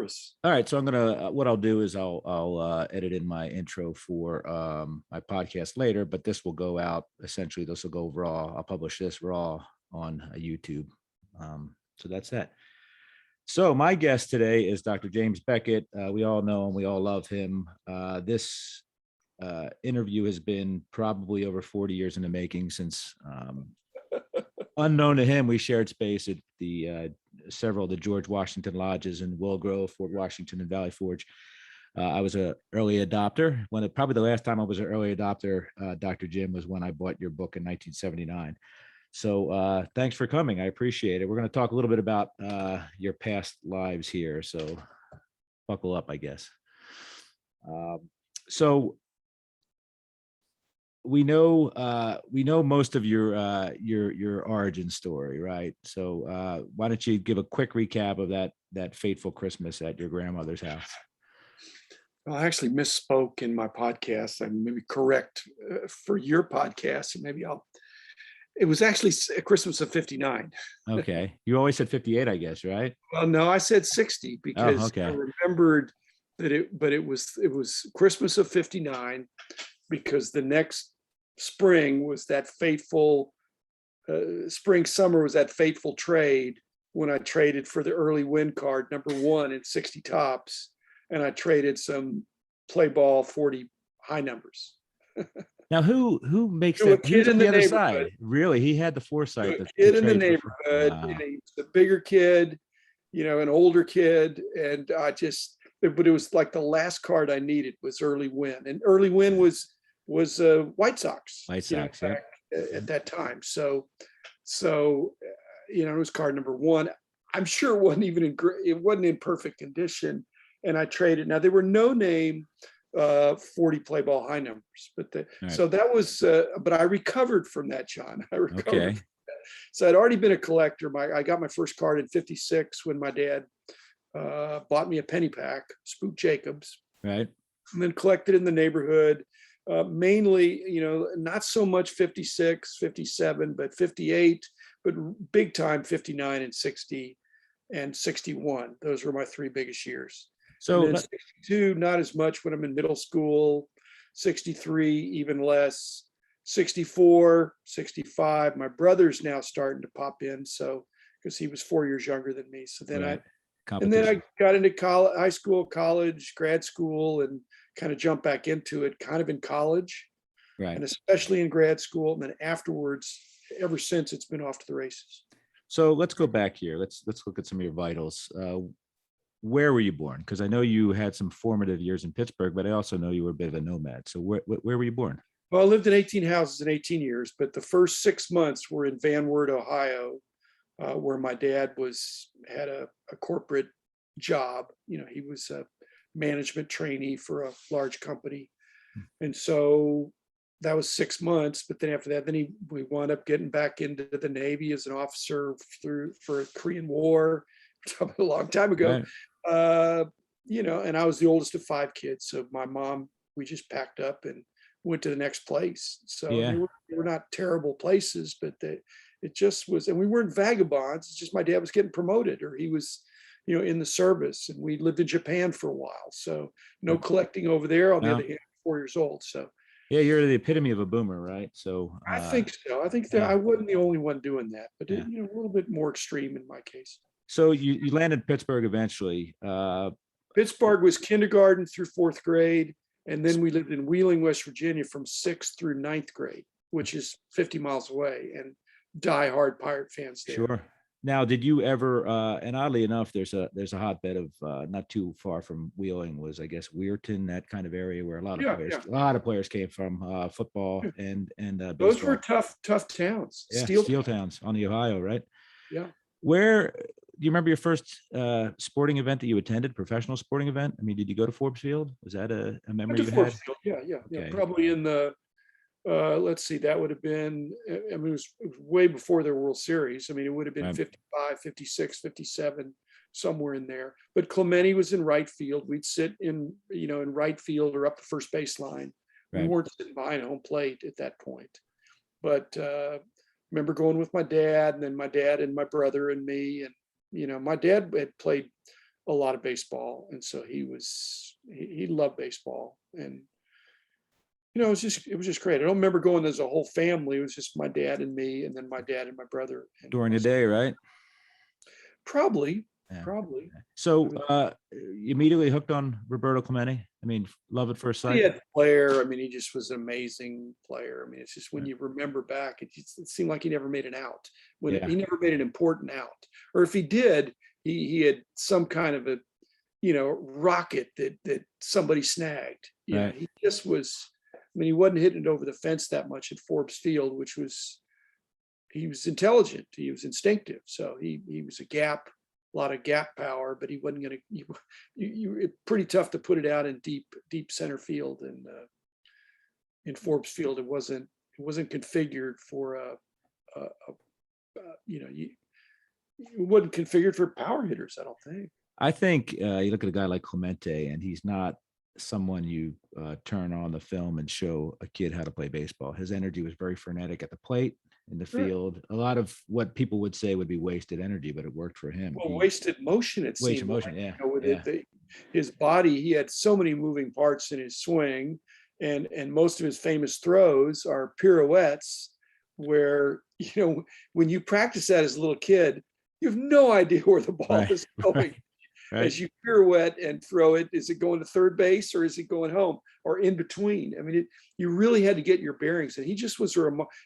service. All right, so I'm gonna. What I'll do is I'll edit in my intro for my podcast later, but this will go out. Essentially, this will go raw. I'll publish this raw on YouTube. So that's that. So my guest today is Dr. James Beckett. We all know him. We all love him. This interview has been probably over 40 years in the making since unknown to him, we shared space at the several of the George Washington lodges in Willow Grove, Fort Washington, and Valley Forge. I was an early adopter. Probably the last time I was an early adopter, Dr. Jim, was when I bought your book in 1979. So thanks for coming. I appreciate it. We're going to talk a little bit about your past lives here. So buckle up, I guess. So we know most of your origin story, right? So why don't you give a quick recap of that fateful Christmas at your grandmother's house? Well, I actually misspoke in my podcast. I maybe correct for your podcast, and maybe it was actually a Christmas of 59. Okay. You always said 58, I guess, right? Well, no, I said 60 because okay. I remembered that it was Christmas of 59 because the next spring was that fateful summer was that fateful trade when I traded for the early win card number 1 in 60 tops, and I traded some play ball 40 high numbers. Now, who makes to that? a kid in the the other neighborhood. side? Really, he had the foresight. To a kid in the neighborhood, Wow. and he was a bigger kid, an older kid, and but it was like the last card I needed was early win, and early win was White Sox. White Sox, back at that time. So it was card number 1. I'm sure it wasn't in perfect condition, and I traded. Now there were no name 40 play ball high numbers, but so that was. But I recovered from that, John. I recovered. Okay. So I'd already been a collector. I got my first card in '56 when my dad bought me a penny pack, Spook Jacobs, right, and then collected in the neighborhood. Mainly, not so much 56, 57, but 58, but big time 59 and 60 and 61. Those were my 3 biggest years. So 62, not as much when I'm in middle school, 63, even less, 64, 65. My brother's now starting to pop in. So, because he was 4 years younger than me. So then I got into high school, college, grad school, and kind of jumped back into it kind of in college, right, and especially in grad school. And then afterwards, ever since, it's been off to the races. So let's go back here. Let's look at some of your vitals. Where were you born? Because I know you had some formative years in Pittsburgh, but I also know you were a bit of a nomad. So where were you born? Well, I lived in 18 houses in 18 years, but the first 6 months were in Van Wert, Ohio, where my dad had a corporate job. He was a management trainee for a large company. And so that was 6 months. But then after that, we wound up getting back into the Navy as an officer for the Korean War a long time ago. Right. And I was the oldest of 5 kids. So my mom, we just packed up and went to the next place. So they were not terrible places, but it just was, and we weren't vagabonds. It's just my dad was getting promoted, or he was, in the service, and we lived in Japan for a while. So no collecting over there. On the other hand, 4 years old. So yeah, you're the epitome of a boomer, right? So I think so. I think that I wasn't the only one doing that, but a little bit more extreme in my case. So you landed in Pittsburgh eventually. Pittsburgh was kindergarten through 4th grade. And then we lived in Wheeling, West Virginia from 6th through 9th grade, which is 50 miles away, and diehard Pirate fans there. Sure. Now, did you ever, and oddly enough, there's a hotbed of not too far from Wheeling was, I guess, Weirton, that kind of area where a lot of players came from, football and baseball. Those were tough towns. Yeah, steel towns on the Ohio, right? Yeah. Where do you remember your first sporting event that you attended, professional sporting event? I mean, did you go to Forbes Field? Was that a memory you had? Yeah. Okay. Probably in the, let's see, that would have been, it was way before their World Series. I mean, it would have been 55, 56, 57, somewhere in there. But Clemente was in right field. We'd sit in right field or up the first baseline. We weren't sitting behind home plate at that point. But remember going with my dad, and then my dad and my brother and me. And, my dad had played a lot of baseball. And so he loved baseball. And, it was just great. I don't remember going as a whole family. It was just my dad and me, and then my dad and my brother. And During the day, right? probably, Yeah. probably. So you immediately hooked on Roberto Clemente? I mean, love at first He sight? had player. I mean, he just was an amazing player. I mean, it's just when Yeah. you remember back, it seemed like he never made an out. Yeah. He never made an important out, or if he did, he had some kind of a rocket that somebody snagged. Right. He just was. I mean, he wasn't hitting it over the fence that much at Forbes Field, which was he was intelligent. He was instinctive. So he was a lot of gap power, but he wasn't going to. It's pretty tough to put it out in deep center field, and in Forbes Field, it wasn't configured for it wasn't configured for power hitters. I don't think. I think you look at a guy like Clemente, and he's not someone you turn on the film and show a kid how to play baseball. His energy was very frenetic at the plate, in the Sure. field. A lot of what people would say would be wasted energy, but it worked for him. Well, wasted motion, it Wasted seemed motion, like. yeah, With yeah. his body, he had so many moving parts in his swing, and most of his famous throws are pirouettes, where when you practice that as a little kid, you have no idea where the ball Right, is going. right, right. As you pirouette and throw it, is it going to third base or is it going home or in between? I mean, you really had to get your bearings, and he just was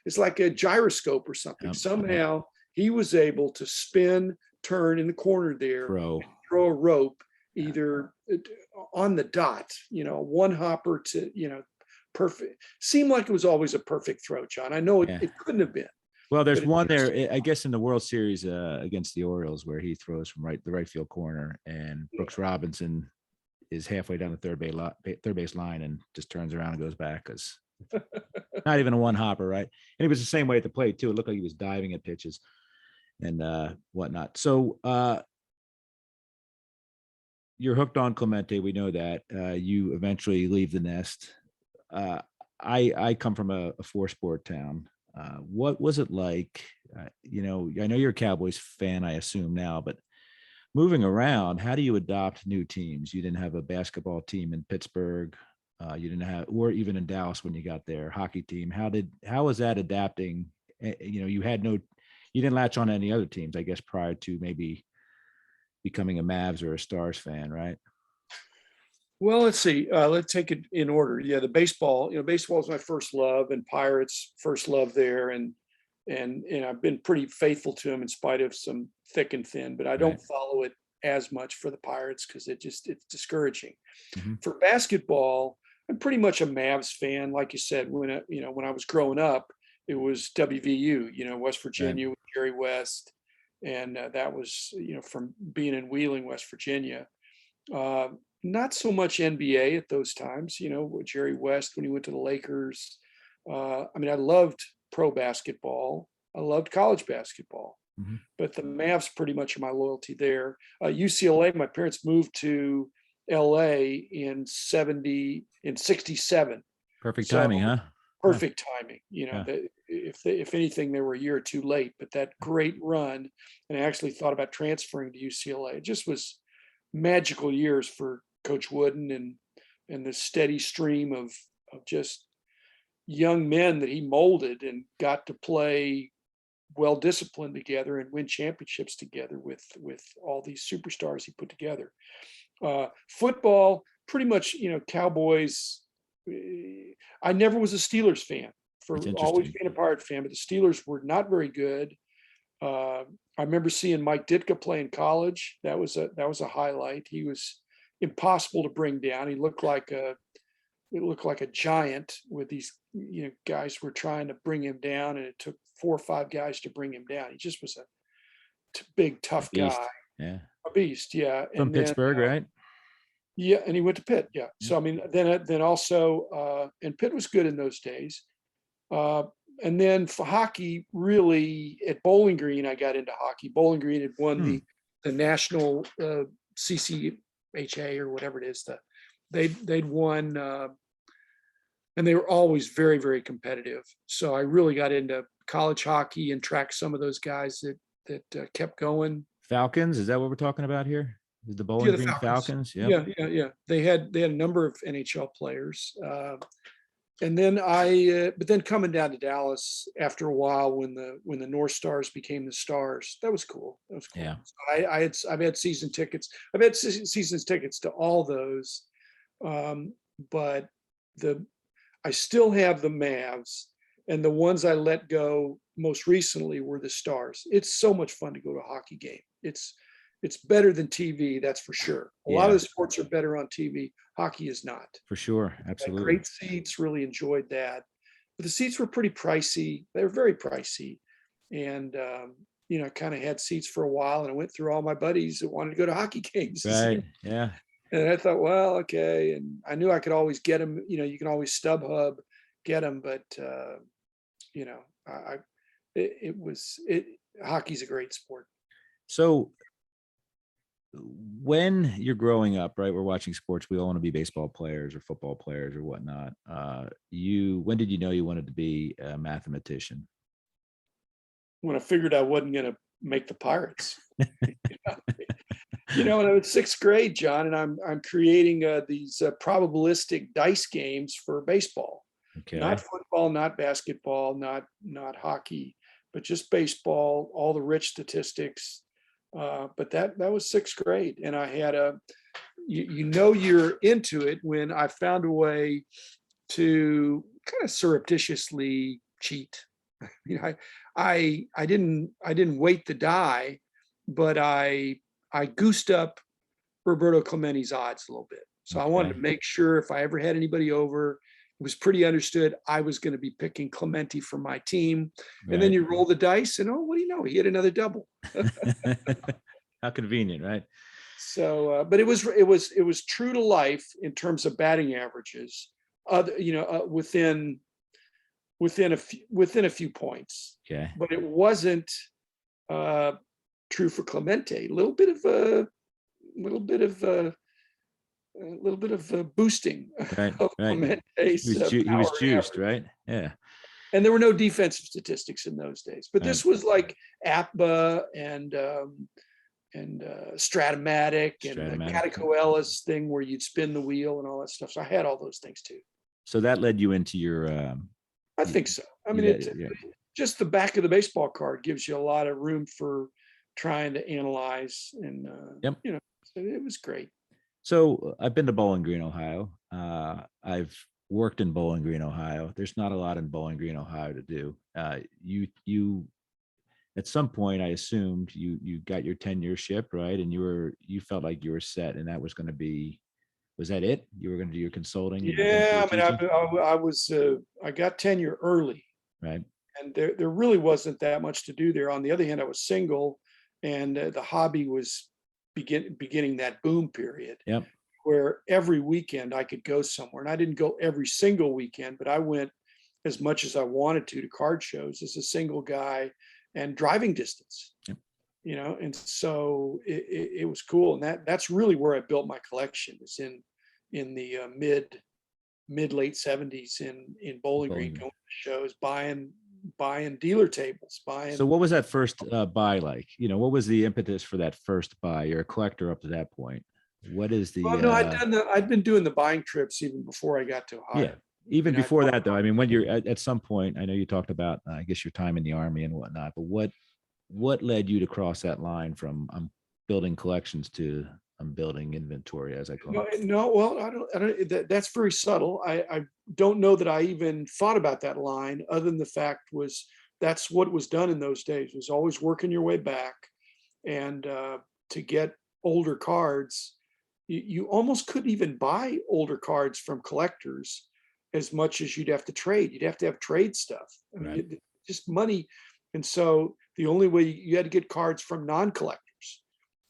it's like a gyroscope or something. Yep, Somehow he was able to spin, turn in the corner there, Throw. throw a rope either on the dot, one hopper to, perfect. Seemed like it was always a perfect throw, John. I know Yeah. it couldn't have been. Well, there's But one there, I guess, in the World Series against the Orioles where he throws from the right field corner, and Brooks Robinson is halfway down the third base line and just turns around and goes back, because not even a one hopper, right? And he was the same way at the plate too. It looked like he was diving at pitches and whatnot. So you're hooked on Clemente. We know that. You eventually leave the nest. I come from a four-sport town. What was it like? I know you're a Cowboys fan, I assume now, but moving around, how do you adopt new teams? You didn't have a basketball team in Pittsburgh. You didn't have, or even in Dallas when you got there, hockey team. How was that adapting? You didn't latch on to any other teams, I guess, prior to maybe becoming a Mavs or a Stars fan, right? Well, let's see. Let's take it in order. Yeah, the baseball. Baseball is my first love, and Pirates first love there, and I've been pretty faithful to them in spite of some thick and thin. But I don't Right. follow it as much for the Pirates because it's discouraging. Mm-hmm. For basketball, I'm pretty much a Mavs fan. Like you said, when I was growing up, it was WVU. West Right. Virginia with Jerry West, and that was from being in Wheeling, West Virginia. Not so much NBA at those times, with Jerry West when he went to the Lakers. I mean, I loved pro basketball. I loved college basketball, Mm-hmm. but the Mavs pretty much are my loyalty there. UCLA, my parents moved to LA in 67. Perfect So timing, huh? perfect timing. Yeah. If anything, they were a year or two late, but that great run, and I actually thought about transferring to UCLA. It just was magical years for Coach Wooden, and the steady stream of just young men that he molded and got to play well disciplined together and win championships together with all these superstars he put together. Football, pretty much, Cowboys. I never was a Steelers fan, for always being a Pirate fan, but the Steelers were not very good. I remember seeing Mike Ditka play in college. That was a highlight. He was impossible to bring down. He looked like a giant with these guys were trying to bring him down, and it took 4 or 5 guys to bring him down. He just was a big tough guy. Yeah. A beast. Yeah. From Pittsburgh, right? Yeah, and he went to Pitt. Yeah. So I mean, then also, and Pitt was good in those days. And then for hockey, really at Bowling Green, I got into hockey. Bowling Green had won the national CCHA or whatever it is. They'd won, and they were always very, very competitive. So I really got into college hockey and tracked some of those guys that kept going. Falcons, is that what we're talking about here? The Yeah, Bowling the Green Falcons. Falcons. Yep. Yeah. They had a number of NHL players. And then but then coming down to Dallas after a while, when the North Stars became the Stars, that was cool. That was cool. Yeah. So I've had season tickets. I've had season tickets to all those, but I still have the Mavs, and the ones I let go most recently were the Stars. It's so much fun to go to a hockey game. It's better than TV, that's for sure. A lot of Yeah, the sports are better on TV. Hockey is not. for sure. Had Absolutely. great seats, really enjoyed that. But the seats were pretty pricey. They were very pricey. And, kind of had seats for a while, and I went through all my buddies that wanted to go to hockey games. Right. Yeah. And I thought, well, okay. And I knew I could always get them. You can always StubHub get them, but you know, I hockey's a great sport. So when you're growing up, right, we're watching sports. We all want to be baseball players or football players or whatnot. When did you know you wanted to be a mathematician? When I figured I wasn't going to make the Pirates. When I was sixth grade, John, and I'm creating these probabilistic dice games for baseball. Okay. Not football, not basketball, not hockey, but just baseball, all the rich statistics. But that was sixth grade, and I had you're into it when I found a way to kind of surreptitiously cheat. I didn't weight the die, but I goosed up Roberto Clemente's odds a little bit. So I wanted to make sure if I ever had anybody over, it was pretty understood I was going to be picking Clemente for my team. Right. And then you roll the dice, and what do you know? He hit another double. How convenient, right? So, but it was true to life in terms of batting averages. Within a few points. Okay. But it wasn't true for Clemente. A little bit of boosting Right. of Right. Clemente's He was juiced, average. right? Yeah. And there were no defensive statistics in those days. But this was like APBA and Stratomatic and the Catacoelis thing where you'd spin the wheel and all that stuff. So I had all those things too. So that led you into your I think so. I mean, just the back of the baseball card gives you a lot of room for trying to analyze, and so it was great. So I've been to Bowling Green, Ohio. I've worked in Bowling Green, Ohio. There's not a lot in Bowling Green, Ohio to do. You at some point, I assumed you got your tenureship, right? And you felt like you were set, and that was going to be. Was that it? You were going to do your consulting? Yeah, I mean, I got tenure early, right? And there really wasn't that much to do there. On the other hand, I was single, and the hobby was beginning that boom period. Yep. Where every weekend I could go somewhere, and I didn't go every single weekend, but I went as much as I wanted to card shows as a single guy and driving distance. Yep. And so it was cool, and that's really where I built my collection. Is in the mid late 70s in Bowling Green, going to shows, buying dealer tables, buying. So what was that first buy like? What was the impetus for that first buy? You're a collector up to that point. What is the? Well, no, I'd been doing the buying trips even before I got to Ohio. Yeah. Even before that, though, I mean, when you're at some point, I know you talked about, I guess, your time in the Army and whatnot, but what led you to cross that line from I'm building collections to I'm building inventory, as I call it? No, well, I don't. That's very subtle. I don't know that I even thought about that line. Other than the fact was that's what was done in those days. Was always working your way back, and to get older cards, you almost couldn't even buy older cards from collectors as much as you'd have to trade. You'd have to have trade stuff. I mean, Right. just money. And so the only way you had to get cards from non-collectors.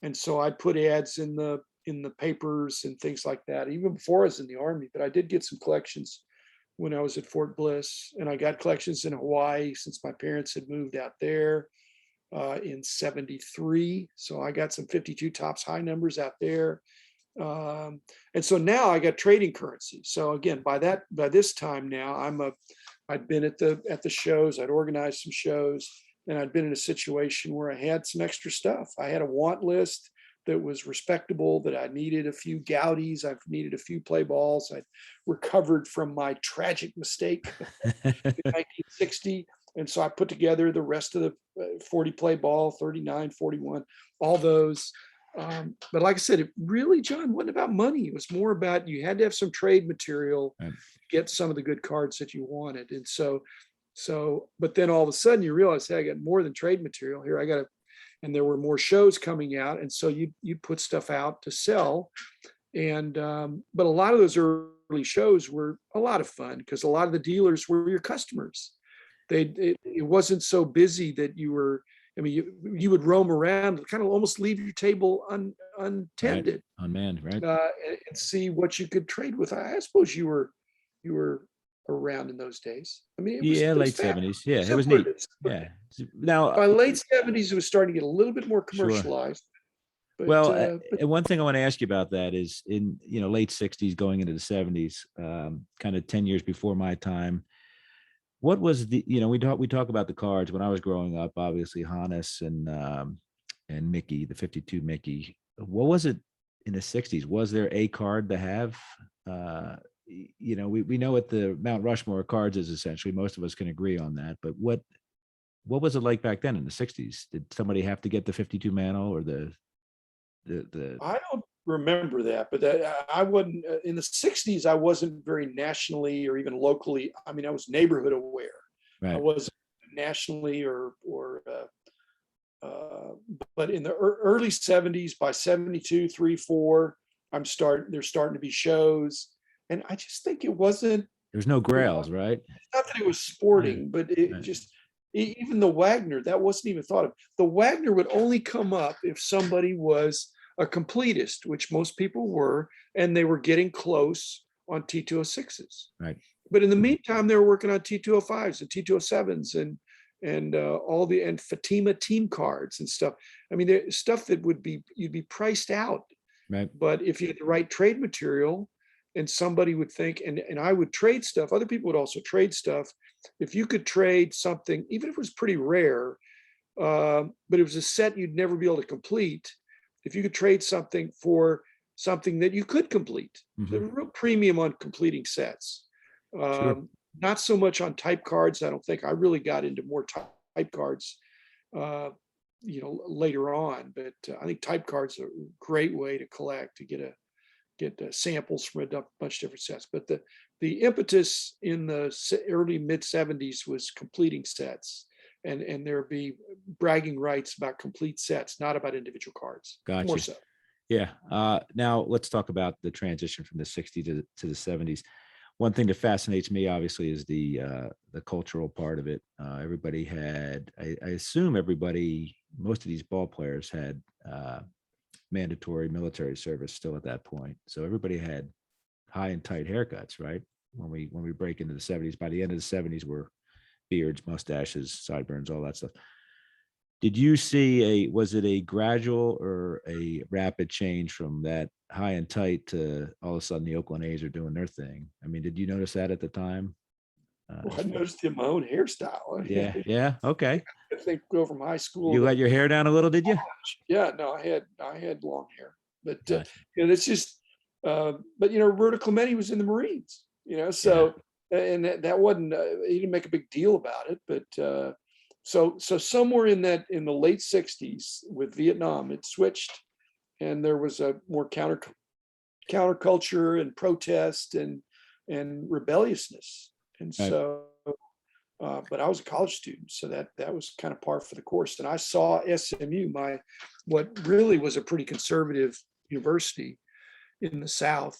And so I'd put ads in the papers and things like that, even before I was in the Army. But I did get some collections when I was at Fort Bliss, and I got collections in Hawaii since my parents had moved out there in '73. So I got some 52 tops high numbers out there. And so now I got trading currency. So again, by this time now, I'd been at the shows, I'd organized some shows, and I'd been in a situation where I had some extra stuff. I had a want list that was respectable, that I needed a few Gaudies, I've needed a few play balls. I recovered from my tragic mistake in 1960. And so I put together the rest of the 40 play ball, 39, 41, all those. But like I said, it really, John, wasn't about money. It was more about you had to have some trade material Right. to get some of the good cards that you wanted. And but then all of a sudden you realize, hey, I got more than trade material here. And there were more shows coming out. And so you put stuff out to sell. And, but a lot of those early shows were a lot of fun because a lot of the dealers were your customers. It wasn't so busy that you would roam around, kind of almost leave your table untended, right. Unmanned, right? and see what you could trade with. I suppose you were around in those days. I mean, Yeah, it was late fast. 70s. Yeah, it was Simpler. neat. Yeah. Now, By late 70s, it was starting to get a little bit more sure. commercialized. Well, But and one thing I want to ask you about that is in, late 60s going into the 70s, kind of 10 years before my time. What was we talk about the cards when I was growing up, obviously Hannes and Mickey, the 52 Mickey. What was it in the 60s? Was there a card to have? We know what the Mount Rushmore of cards is essentially. Most of us can agree on that. But what was it like back then in the 60s? Did somebody have to get the 52 mantle or the I don't remember that, but I wasn't in the 60s. I wasn't very nationally or even locally. I mean, I was neighborhood aware. I right? wasn't nationally but in the early 70s, by 72, 3, 4, there's starting to be shows. And I just think it wasn't, There's no grails, right? not that it was sporting, Right. but it Right. just, even the Wagner, that wasn't even thought of. The Wagner would only come up if somebody was a completist, which most people were, and they were getting close on T206s. Right. But in the meantime, they were working on T205s and T207s and and Fatima team cards and stuff. I mean, there's stuff that you'd be priced out. Right. But if you had the right trade material, and somebody would think, and I would trade stuff, other people would also trade stuff. If you could trade something, even if it was pretty rare, but it was a set you'd never be able to complete, if you could trade something for something that you could complete, there's a real premium on completing sets. Sure. Not so much on type cards. I don't think I really got into more type cards, later on. But I think type cards are a great way to collect, to get samples from a bunch of different sets. But the impetus in the early mid 70s was completing sets, and there'd be bragging rights about complete sets, not about individual cards. Gotcha. More so. Yeah. Now let's talk about the transition from the 60s to the 70s. One thing that fascinates me, obviously, is the cultural part of it. Everybody had, I assume most of these ball players had mandatory military service still at that point. So everybody had high and tight haircuts, right? When we break into the 70s, by the end of the 70s, were beards, mustaches, sideburns, all that stuff. Did you see was it a gradual or a rapid change from that high and tight to all of a sudden the Oakland A's are doing their thing? I mean, did you notice that at the time? Well, I noticed in my own hairstyle. Yeah. Yeah. Okay. I think go from high school. You let your hair down a little, did you? Yeah, no, I had long hair, but Gotcha. it's just, but Roberto Clemente was in the Marines, so, and that wasn't, he didn't make a big deal about it, but so somewhere in the late 60s with Vietnam, it switched, and there was a more counterculture and protest and rebelliousness, and Right. so. But I was a college student, so that was kind of par for the course. And I saw SMU, what really was a pretty conservative university in the South,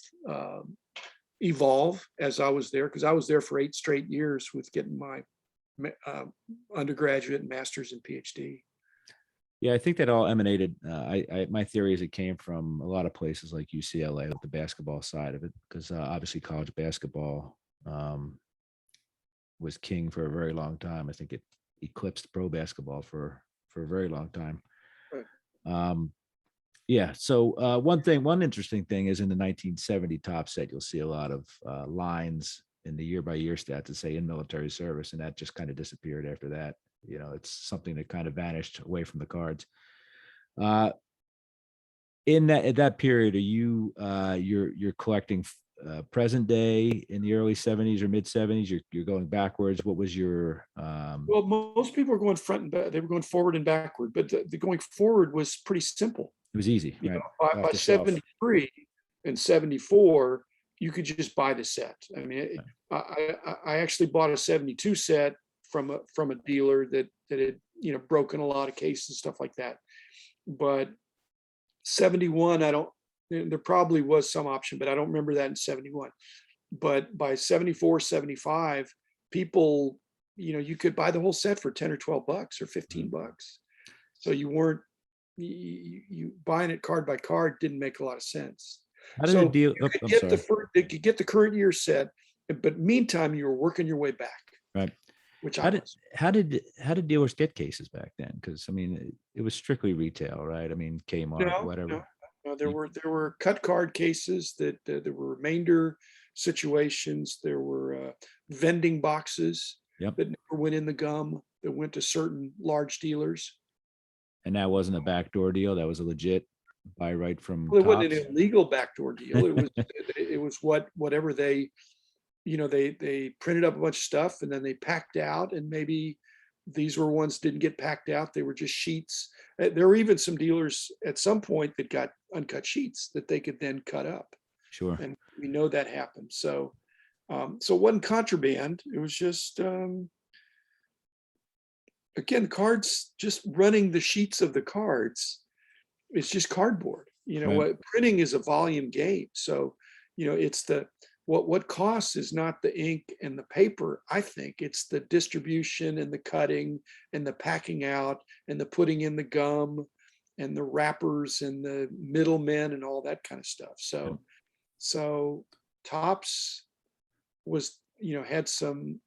evolve as I was there, because I was there for 8 straight years with getting my undergraduate, master's, and PhD. Yeah, I think that all emanated. My theory is it came from a lot of places like UCLA with the basketball side of it, because obviously college basketball was king for a very long time. I think it eclipsed pro basketball for a very long time. Right. Yeah. So one interesting thing is in the 1970 top set, you'll see a lot of lines in the year by year stats that say in military service, and that just kind of disappeared after that. It's something that kind of vanished away from the cards. in that at that period, are you you're collecting present day in the early 70s or mid 70s? You're going backwards. What was your Well, most people were going front and back. They were going forward and backward, but the going forward was pretty simple. it was easy, You right? know, Off by the shelf. 73 and 74, you could just buy the set. I mean, I actually bought a 72 set from a dealer that had, you know, broken a lot of cases and stuff like that. But 71, there probably was some option, but I don't remember that in 71. But by 74, 75, people, you know, you could buy the whole set for 10 or 12 bucks or 15 bucks. So you weren't, you buying it card by card didn't make a lot of sense. How did it So deal? you Oh, could I'm get sorry. you could get the current year set, but meantime, you were working your way back, Right. which How I did was. how did dealers get cases back then? Because I mean, it was strictly retail, right? I mean, Kmart, No, no, whatever. no. There You- were cut card cases that there were remainder situations. There were vending boxes Yep. that never went in the gum that went to certain large dealers. And that wasn't a backdoor deal. That was a legit buy right from Well, it wasn't Tops. an illegal backdoor deal. It was whatever they, you know, they printed up a bunch of stuff and then they packed out, and maybe these were ones didn't get packed out. They were just sheets. There were even some dealers at some point that got uncut sheets that they could then cut up, Sure. and we know that happened. So, so it wasn't contraband. It was just, again, cards, just running the sheets of the cards. It's just cardboard. You know Right. what? Printing is a volume game. So, you know, it's the what costs is not the ink and the paper. I think it's the distribution and the cutting and the packing out and the putting in the gum and the wrappers and the middlemen and all that kind of stuff. Yep. So Tops was, you know, had some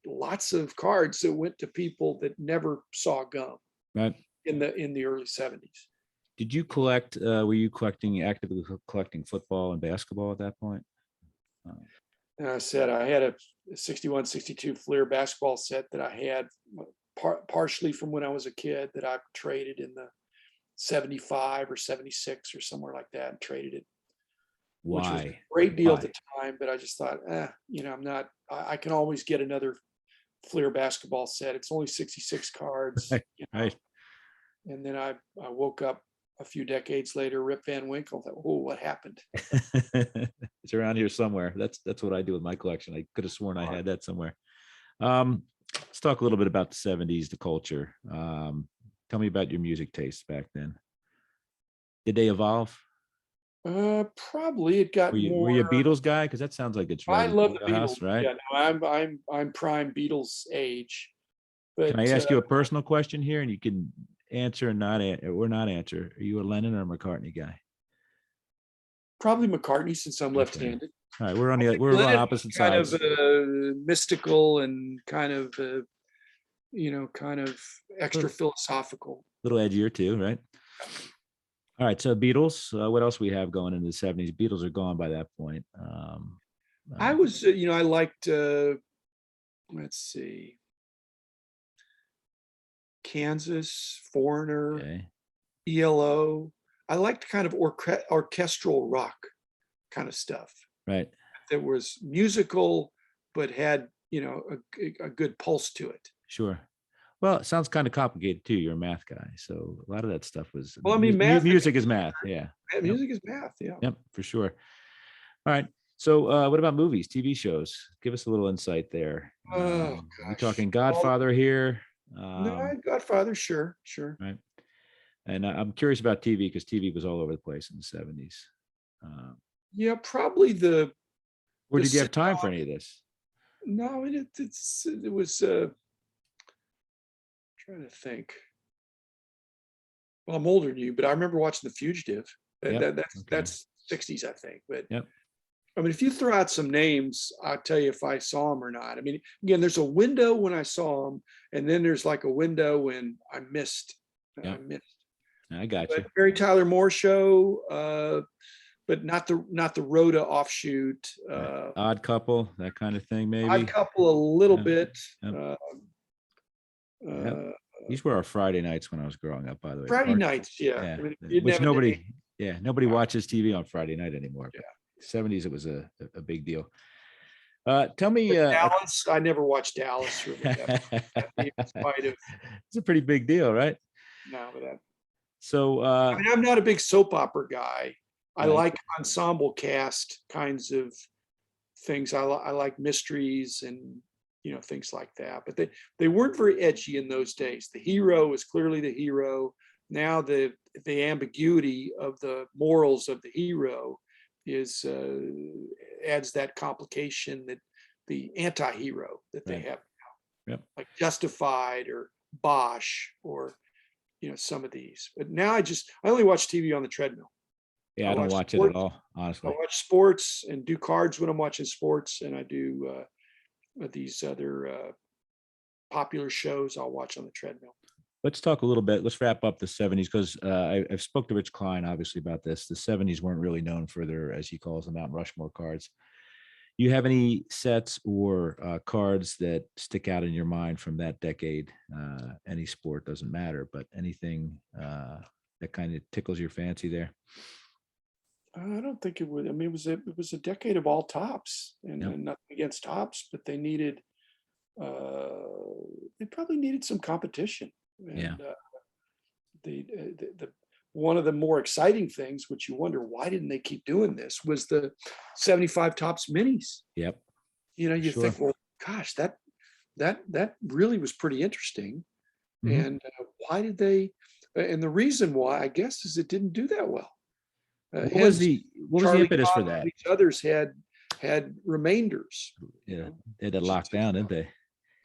lots of cards that went to people that never saw gum Right. in the early 70s. Did you collect? Were you actively collecting football and basketball at that point? And I said I had a 61, 62 Fleer basketball set that I had partially from when I was a kid that I traded in the 75 or 76 or somewhere like that, and traded it, which was a Why? great deal at Why? the time. But I just thought, you know, I can always get another Fleer basketball set. It's only 66 cards. Right. You know? Right. And then I woke up a few decades later, Rip Van Winkle. Thought, oh, what happened? It's around here somewhere. That's what I do with my collection. I could have sworn I had that somewhere. Let's talk a little bit about the 70s, the culture. Tell me about your music tastes back then. Did they evolve? Probably it got Were more. you a Beatles guy? Because that sounds like it's I right in love your the wheelhouse, Beatles. right? Yeah, no, I'm prime Beatles age. Can I But ask you a personal question here, and you can answer and not or not answer? Are you a Lennon or a McCartney guy? probably McCartney, since I'm Okay. left-handed. All right, we're on Lennon was opposite kind sides. of mystical and kind of you know, kind of extra philosophical. A little edgier too, right? All right, so Beatles. What else we have going into the 70s? Beatles are gone by that point. I was, you know, I liked. Let's see, Kansas, Foreigner, Okay. ELO. I liked kind of orchestral rock kind of stuff Right. that was musical but had, you know, a good pulse to it. Sure. Well, it sounds kind of complicated too. You're a math guy, so a lot of that stuff was. Well, I mean, math. Music is math. Yeah. Yep. Music is math. Yeah. Yep, for sure. All right. So, what about movies, TV shows? Give us a little insight there. Oh We gosh. talking Godfather here? No, Godfather. Sure. Right. And I'm curious about TV because TV was all over the place in the 70s. Yeah, probably the. Or The did you have time for sitcom- any of this? No, it was. Trying to think. Well, I'm older than you, but I remember watching The Fugitive. Yep. That's 60s, I think. But Yep. I mean, if you throw out some names, I'll tell you if I saw them or not. I mean, again, there's a window when I saw them, and then there's like a window when I missed. Yep. I got you. But Mary Tyler Moore show, but not the Rhoda offshoot. Odd Couple, that kind of thing, maybe. Odd Couple a little Yeah. bit. Yep. These were our Friday nights when I was growing up, by the way. Friday nights, yeah. Yeah. I mean, you didn't Which have a nobody, day. Yeah, nobody watches TV on Friday night anymore. Yeah. 70s, it was a big deal. Tell me, Dallas, I never watched Dallas really. In spite of it's a pretty big deal, right? now, but So, I mean, I'm not a big soap opera guy. I right, like ensemble cast kinds of things. I like mysteries and things like that. But they weren't very edgy in those days. The hero is clearly the hero. Now the ambiguity of the morals of the hero is adds that complication that the anti-hero that they right, have, yep. like Justified or Bosch or some of these. But now I only watch TV on the treadmill. Yeah, I I don't watch watch it at sports. all, I honestly. watch sports and do cards when I'm watching sports, and I do these other popular shows I'll watch on the treadmill. Let's talk a little bit. Let's wrap up the 70s because I've spoke to Rich Klein, obviously, about this. The 70s weren't really known for their, as he calls them, Mount Rushmore cards. You have any sets or cards that stick out in your mind from that decade? Any sport doesn't matter, but anything that kind of tickles your fancy there? I don't think it would. I mean, it was a decade of all tops, Yep. and nothing against tops, but they probably needed some competition. Yeah. And the one of the more exciting things, which you wonder why didn't they keep doing this, was the 75 tops minis. Yep. You Sure. think, well, gosh, that really was pretty interesting. Mhm. And why did they? And the reason why, I guess, is it didn't do that well. Hence, What was the Charlie impetus for Cox and that? these others had remainders. Yeah, they had to Just lock down, didn't they?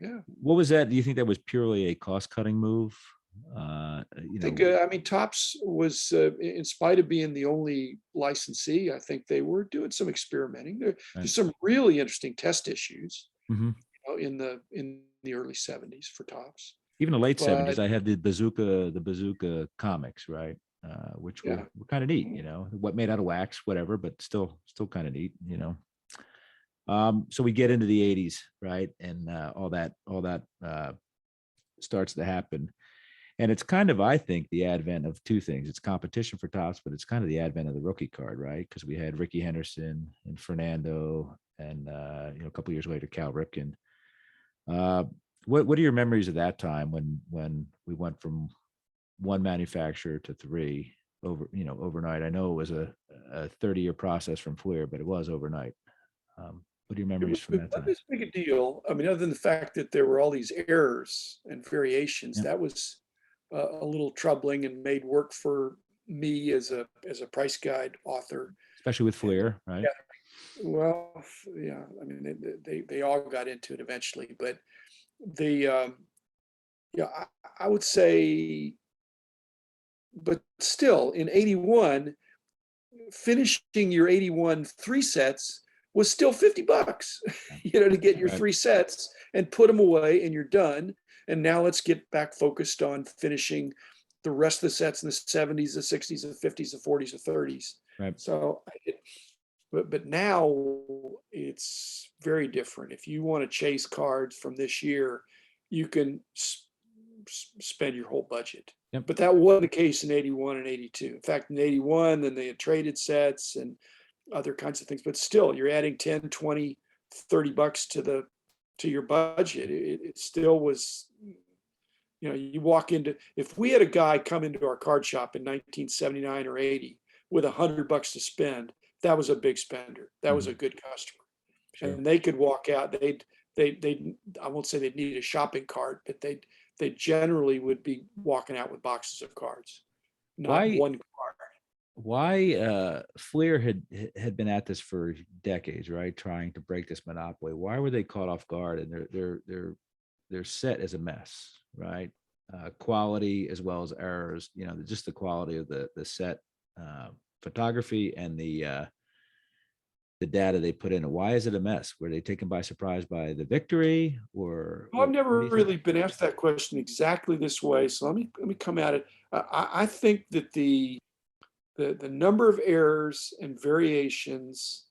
yeah. What was that? Do you think that was purely a cost-cutting move? I think I mean Tops was in spite of being the only licensee, I think they were doing some experimenting. Right. There's some really interesting test issues Mhm. in the early 70s for Tops. Even the late 70s, But I had the bazooka comics, right? Which yeah, were kind of neat, what made out of wax, whatever, but still kind of neat. So we get into the 80s, right? And all that starts to happen. And it's kind of, I think, the advent of two things. It's competition for tops, but it's kind of the advent of the rookie card, right? Because we had Ricky Henderson and Fernando, and a couple years later, Cal Ripken. Uh, what are your memories of that time when we went from one manufacturer to three overnight? I know it was a 30-year process from Fleer, but it was overnight. What are your memories from it that wasn't time? as big a deal. I mean, other than the fact that there were all these errors and variations, Yeah, that was a little troubling and made work for me as a price guide author. especially with And Fleer, right? yeah, well, yeah, I mean, they all got into it eventually, but the yeah, I would say, but still in 81, finishing your 81 three sets was still $50, to get your Right. three sets and put them away and you're done. And now let's get back focused on finishing the rest of the sets in the 70s, the 60s, the 50s, the 40s, the 30s. Right. So, but now it's very different. If you want to chase cards from this year, you can spend your whole budget. Yep. But that wasn't the case in 81 and 82. In fact, in 81, then they had traded sets and other kinds of things, but still you're adding 10, 20, $30 to your budget. It still was, you walk into, if we had a guy come into our card shop in 1979 or 80 with $100 to spend, that was a big spender. That was a Mhm. good customer. Sure. And they could walk out, they I won't say they'd need a shopping cart, but they generally would be walking out with boxes of cards, not Why one card. Fleer had been at this for decades, right? Trying to break this monopoly. Why were they caught off guard? And their set is a mess, right? Quality as well as errors. Just the quality of the set, photography, and the data they put in. Why is it a mess? Were they taken by surprise by the victory, or Well, I've what never do you think? really been asked that question exactly this way. So let me come at it. I think that the number of errors and variations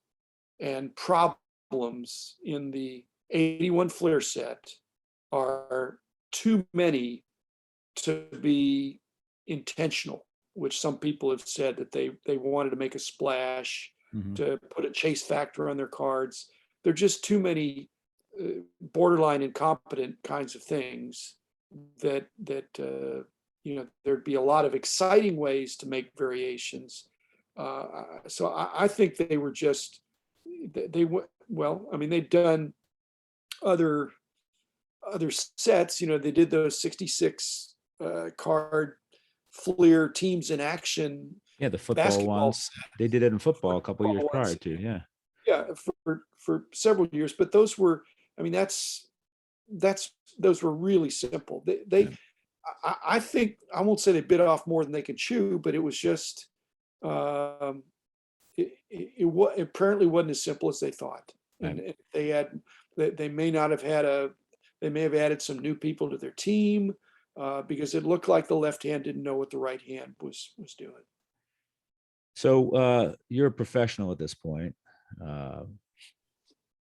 and problems in the 81 Flair set are too many to be intentional. which some people have said that they wanted to make a splash, Mhm. to put a chase factor on their cards. There are just too many borderline incompetent kinds of things that there'd be a lot of exciting ways to make variations. So I think they were just well, I mean, they'd done other other sets. They did those 66 card Fleer teams in action Yeah, the football basketball ones. They did it in football a couple of years prior ones. to. Yeah. Yeah, for several years, but those were, I mean, that's those were really simple. Yeah. I think, I won't say they bit off more than they could chew, but it was just um, it apparently wasn't as simple as they thought, Right. and they may not have had they may have added some new people to their team, because it looked like the left hand didn't know what the right hand was doing. So you're a professional at this point uh,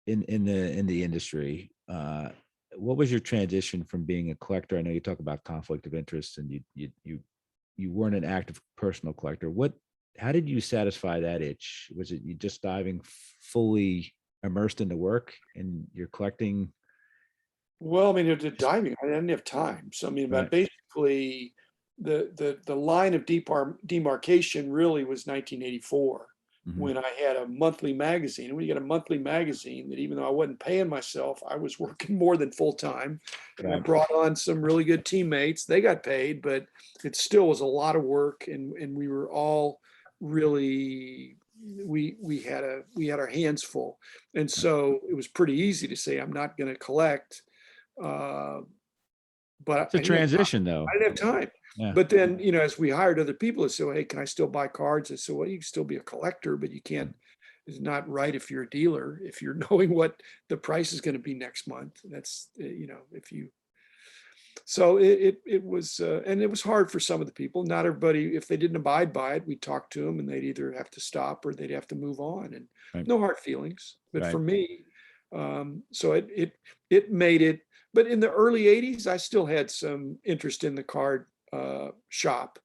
in the industry. What was your transition from being a collector? I know you talk about conflict of interest, and you weren't an active personal collector. How did you satisfy that itch? Was it you just diving fully immersed into work and you're collecting? Well, I mean, the diving, I didn't have time. So I mean, but Right. basically, the line of demarcation really was 1984, Mhm. when I had a monthly magazine. And when you get a monthly magazine, that even though I wasn't paying myself, I was working more than full time. And I Right. brought on some really good teammates. They got paid, but it still was a lot of work. And we were all really, we had our hands full. And so it was pretty easy to say, I'm not going to collect. Uh, but It's a I didn't have time. transition, though. I didn't have time. Yeah. But then, as we hired other people, I said, well, hey, can I still buy cards? I said, well, you can still be a collector, but you can't. It's not right if you're a dealer, if you're knowing what the price is going to be next month. That's, if you. So it was, and it was hard for some of the people. Not everybody, if they didn't abide by it, we talked to them, and they'd either have to stop or they'd have to move on, and Right. no hard feelings. But Right. for me, so it made it. But in the early '80s, I still had some interest in the card shop.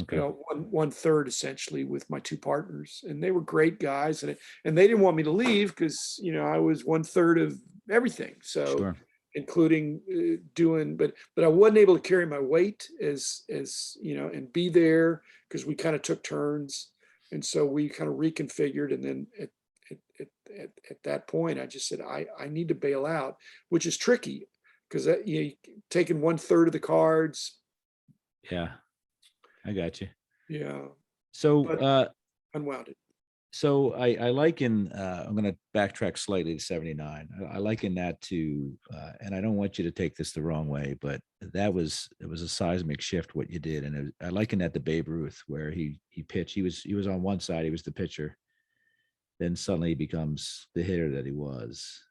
Okay. One third essentially with my two partners, and they were great guys, and they didn't want me to leave because I was one third of everything. So Sure. including doing, but I wasn't able to carry my weight as and be there, because we kind of took turns, and so we kind of reconfigured, and then at that point I just said I need to bail out, which is tricky because taking one third of the cards. Yeah, I got you. Yeah, So but unwound it. So I liken, I'm going to backtrack slightly to 79. I liken that to, and I don't want you to take this the wrong way, but it was a seismic shift what you did. And I liken that to Babe Ruth, where he pitched, he was on one side, he was the pitcher. Then suddenly he becomes the hitter that he was.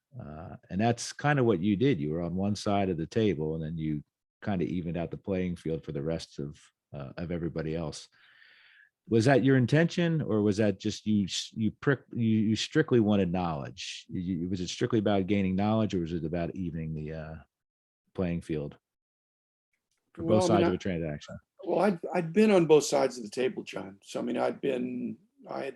And that's kind of what you did. You were on one side of the table, and then you kind of evened out the playing field for the rest of everybody else. Was that your intention, or was that just you strictly wanted knowledge? Was it strictly about gaining knowledge, or was it about evening the playing field for both Well, I mean, sides of a transaction? I'd been on both sides of the table, John. So I mean, I'd been a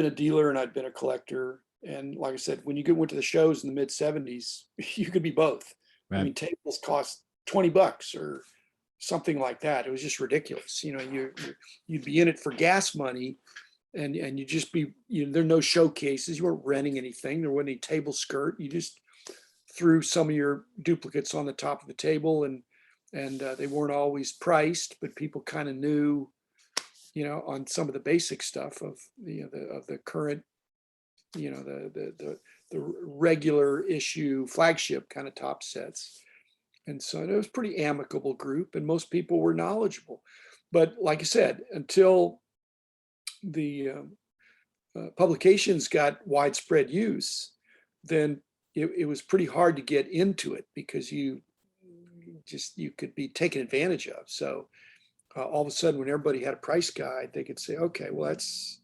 dealer and I'd been a collector. And like I said, when you went to the shows in the mid '70s, you could be both. I Right. mean, tables cost $20 or something like that. It was just ridiculous. You'd be in it for gas money, and you just be, there are no showcases. You weren't renting anything. There wasn't any table skirt. You just threw some of your duplicates on the top of the table, and they weren't always priced, but people kind of knew, on some of the basic stuff of the current, the regular issue flagship kind of top sets. And so it was a pretty amicable group, and most people were knowledgeable. But like I said, until the publications got widespread use, then it was pretty hard to get into it, because you could be taken advantage of. So all of a sudden, when everybody had a price guide, they could say, okay, well, this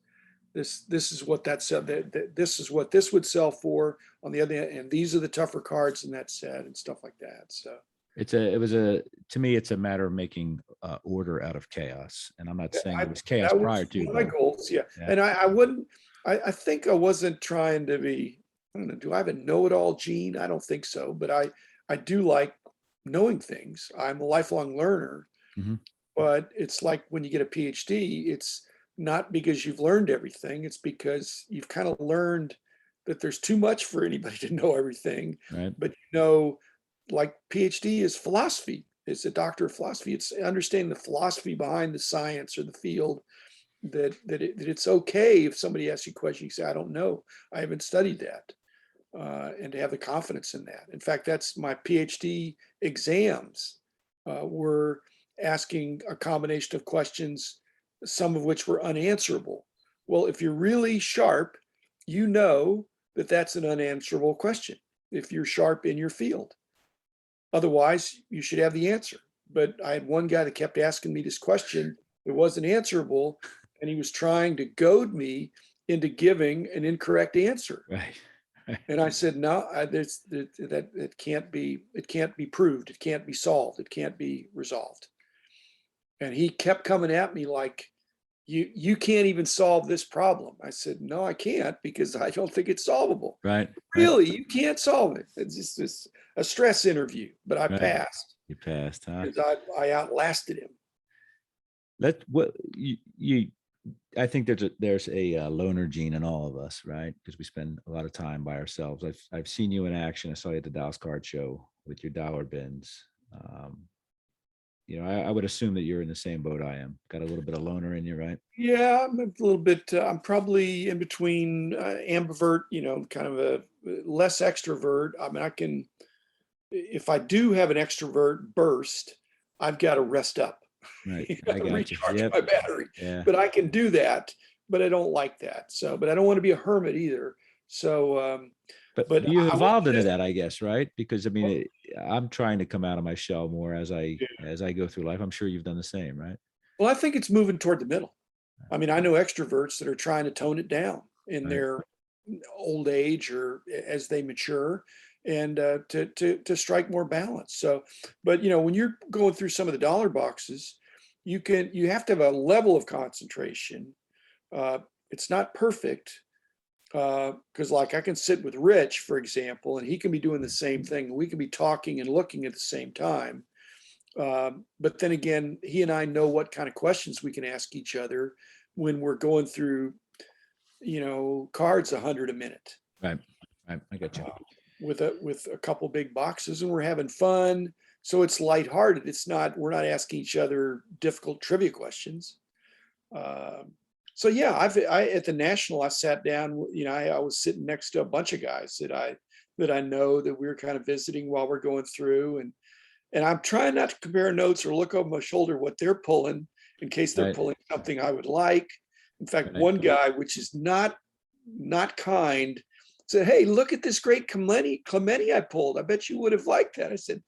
is what that said, this is what this would sell for on the other end, and these are the tougher cards in that set and stuff like that. So To me, it's a matter of making order out of chaos. And I'm not saying it was chaos That prior was to, one of my but goals. Yeah. yeah. And I wouldn't, I think I wasn't trying to be, I don't know, do I have a know-it-all gene? I don't think so, but I do like knowing things. I'm a lifelong learner, Mhm. but it's like when you get a PhD, it's not because you've learned everything. It's because you've kind of learned that there's too much for anybody to know everything. Right. But you know, like PhD is philosophy. It's a doctor of philosophy. It's understanding the philosophy behind the science or the field, that it's okay if somebody asks you a question, you say, I don't know. I haven't studied that. And to have the confidence in that. In fact, that's my PhD exams were asking a combination of questions, some of which were unanswerable. Well, if you're really sharp, you know that that's an unanswerable question if you're sharp in your field. Otherwise, you should have the answer. But I had one guy that kept asking me this question. It wasn't answerable, and he was trying to goad me into giving an incorrect answer. Right. Right. And I said, no, that it can't be proved. It can't be solved. It can't be resolved. And he kept coming at me like, you can't even solve this problem. I said, no, I can't because I don't think it's solvable. Right. Right. Really, you can't solve it. It's just a stress interview, but I Right. passed You passed, huh? because I outlasted him. You I think there's a loner gene in all of us, right? Because we spend a lot of time by ourselves. I've seen you in action. I saw you at the Dallas Card Show with your dollar bins. Um, I would assume that you're in the same boat I am. Got a little bit of loner in you, right? Yeah, I'm a little bit. I'm probably in between ambivert. Kind of a less extrovert. I mean, I can. If I do have an extrovert burst, I've got to rest up. Right. You I got to got you. recharge Yep. my battery. Yeah. But I can do that. But I don't like that. So, but I don't want to be a hermit either. So, But but you I will evolved into just. that, I guess, right? Because I mean, I'm trying to come out of my shell more as I go through life. I'm sure you've done the same, right? Well, I think it's moving toward the middle. I mean, I know extroverts that are trying to tone it down in Right. their old age or as they mature, and to strike more balance. So, but when you're going through some of the dollar boxes, you have to have a level of concentration. It's not perfect because like I can sit with Rich, for example, and he can be doing the same thing. We can be talking and looking at the same time. But then again, he and I know what kind of questions we can ask each other when we're going through, cards 100 a minute Right. Right. I got you. with a couple big boxes, and we're having fun. So it's lighthearted. We're not asking each other difficult trivia questions. Um, so yeah, at the national, I sat down. I was sitting next to a bunch of guys that I know that we were kind of visiting while we're going through, and I'm trying not to compare notes or look over my shoulder what they're pulling in case they're Right. pulling something I would like. In fact, Right. one guy, which is not kind, said, "Hey, look at this great Clementi I pulled. I bet you would have liked that." I said,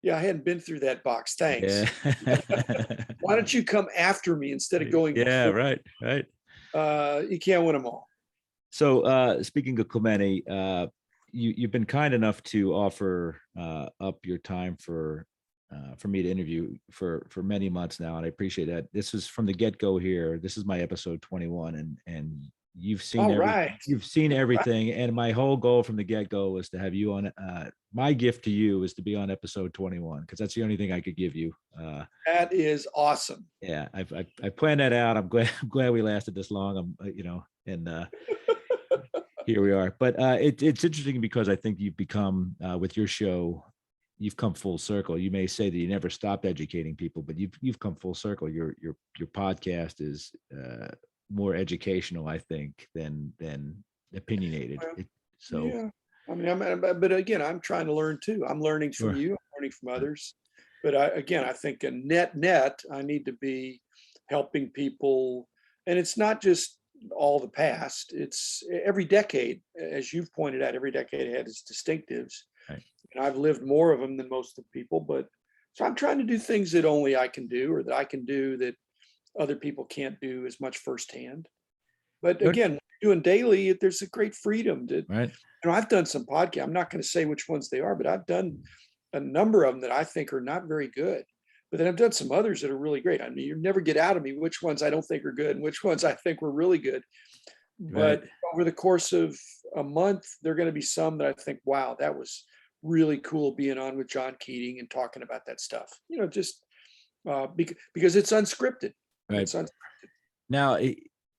"Yeah, I hadn't been through that box. Yeah. Thanks. Why don't you come after me instead of going Yeah. before? Right. Right. You can't win them all." So speaking of Clementi, you've been kind enough to offer up your time for me to interview for many months now, and I appreciate that. This is from the get go here. This is my episode 21, and you've seen All right. you've seen everything. And my whole goal from the get go was to have you on. My gift to you is to be on episode 21 because that's the only thing I could give you. That is awesome. Yeah, I planned that out. I'm glad we lasted this long. And here we are. But it's interesting because I think you've become with your show, you've come full circle. You may say that you never stopped educating people, but you've come full circle. Your podcast is more educational, I think, than opinionated. Well, So yeah. I mean, but again, I'm trying to learn too. I'm learning from sure. you. I'm learning from others. But I think a net, I need to be helping people, and it's not just all the past. It's every decade, as you've pointed out. Every decade had its distinctives, Right. and I've lived more of them than most of the people. But so I'm trying to do things that only I can do, or that I can do that other people can't do as much firsthand. But Good. again, doing daily, there's a great freedom to. Right. I've done some podcasts. I'm not going to say which ones they are, but I've done a number of them that I think are not very good. But then I've done some others that are really great. I mean, you never get out of me which ones I don't think are good and which ones I think were really good. Right. But over the course of a month, there are going to be some that I think, wow, that was really cool being on with John Keating and talking about that stuff. Just because it's unscripted. Right. It's Now,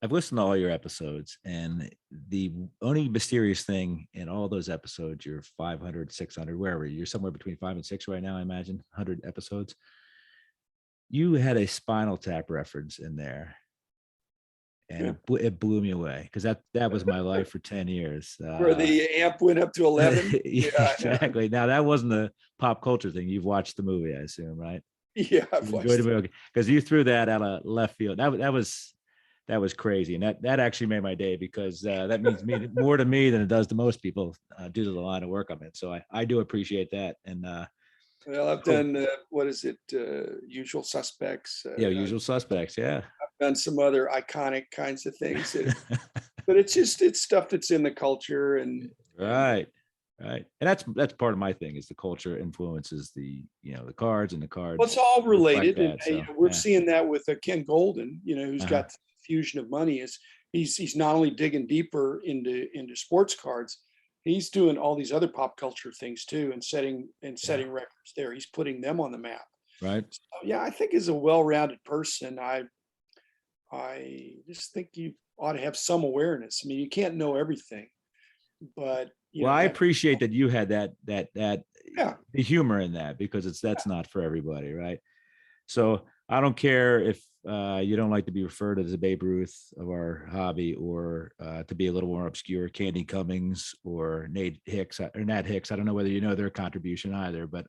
I've listened to all your episodes, and the only mysterious thing in all those episodes, you're 500, 600, wherever, you're somewhere between 5 and 6 right now, I imagine, 100 episodes. You had a Spinal Tap reference in there, and it blew me away, because that was my life for 10 years. where the amp went up to 11. Yeah, exactly. Now, that wasn't a pop culture thing. You've watched the movie, I assume, right? Yeah, You enjoyed the movie, because you threw that out of left field. That was crazy, and that actually made my day, because that means more to me than it does to most people, due to the line of work I'm in. So I do appreciate that. And well, I've done what is it? Usual Suspects. yeah, Usual Suspects. Yeah. I've done some other iconic kinds of things, but it's stuff that's in the culture and Right. Right. And that's part of my thing, is the culture influences the cards, and the cards. well, it's all related. And that, so, we're yeah. seeing that with Ken Golden, who's got the fusion of money. Is he's not only digging deeper into sports cards, he's doing all these other pop culture things too, and setting records there. He's putting them on the map. Right. So, yeah, I think as a well-rounded person, I just think you ought to have some awareness. I mean, you can't know everything, but Well, I appreciate that you had that yeah, the humor in that, because that's not for everybody, right? So I don't care if you don't like to be referred to as a Babe Ruth of our hobby, or to be a little more obscure, Candy Cummings or Nat Hicks. I don't know whether you know their contribution either, but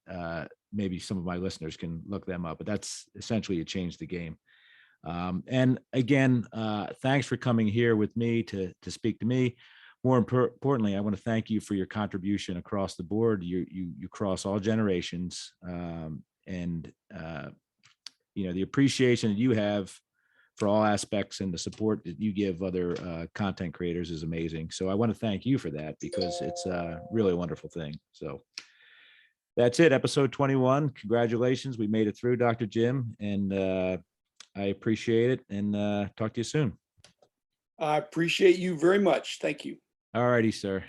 maybe some of my listeners can look them up. But that's essentially, it changed the game. And again, thanks for coming here with me to speak to me. More importantly, I want to thank you for your contribution across the board. You cross all generations, and the appreciation that you have for all aspects, and the support that you give other content creators is amazing. So I want to thank you for that, because it's a really wonderful thing. So that's it, episode 21. Congratulations, we made it through, Dr. Jim, and I appreciate it, and talk to you soon. I appreciate you very much. Thank you. All righty, sir.